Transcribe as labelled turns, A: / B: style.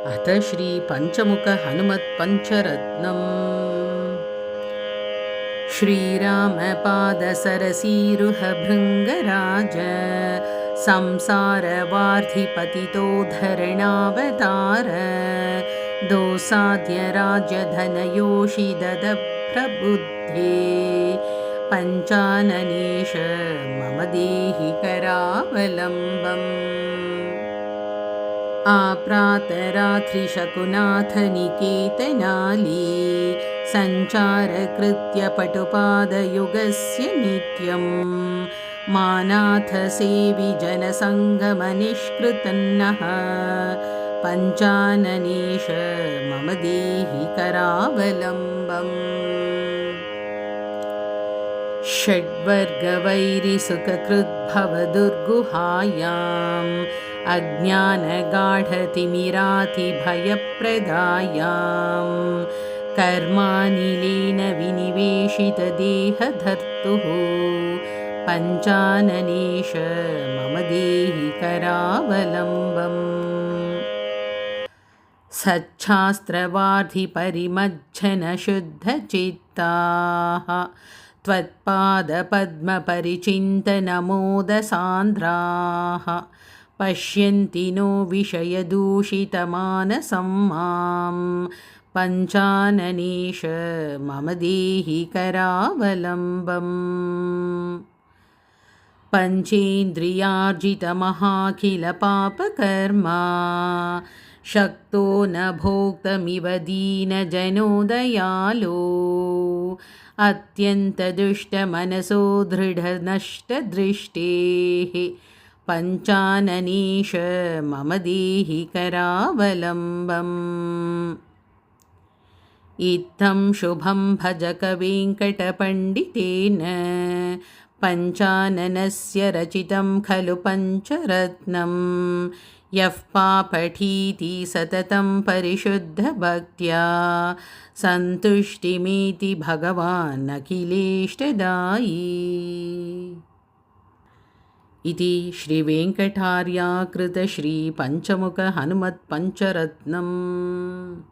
A: अथ श्री पंचमुख हनुमत् पंचरत्नम्। श्रीराम पाद सरसीरुह भृंगराज संसार वार्धिपतितो धरणावतार दोसाध्य राजधनयोषि दद प्रबुद्धे पंचाननेश मम देहि करावलम्बम्। आप्रातरात्रिशकुनाथ निकेतनाली सञ्चारकृत्य पटुपादयुगस्य नित्यं मानाथ सेवि जनसङ्गमनिष्कृतन्नः पञ्चाननेश मम देहि करावलम्बम्। षड्वर्गवैरिसुखकृद्भवदुर्गुहायाम् अज्ञानगाढतिमिरातिभयप्रदायां कर्मानिलेन विनिवेशितदेहधर्तुः पञ्चाननेश मम देहि करावलम्बम्। सच्छास्त्रवार्धिपरिमज्जनशुद्धचित्ताः त्वत्पादपद्मपरिचिन्तनमोदसान्द्राः पश्यन्ति नो विषयदूषितमानसं मां पञ्चाननेश मम देहि करावलम्बम्। पञ्चेन्द्रियार्जितमहाखिलपापकर्मा शक्तो न भोक्तमिव दीनजनो दयालो अत्यन्तदुष्टमनसो दृढनष्टदृष्टेः पञ्चाननेश मम देहि करावलम्बम्। इत्थं शुभं भजकवेङ्कटपण्डितेन पञ्चाननस्य रचितं खलु पञ्चरत्नं यः पापठीति सततं परिशुद्धभक्त्या सन्तुष्टिमेति भगवान् अखिलेष्टदायी। इति श्रीवेङ्कटार्याकृत श्रीपञ्चमुख हनुमत् पञ्चरत्नम्।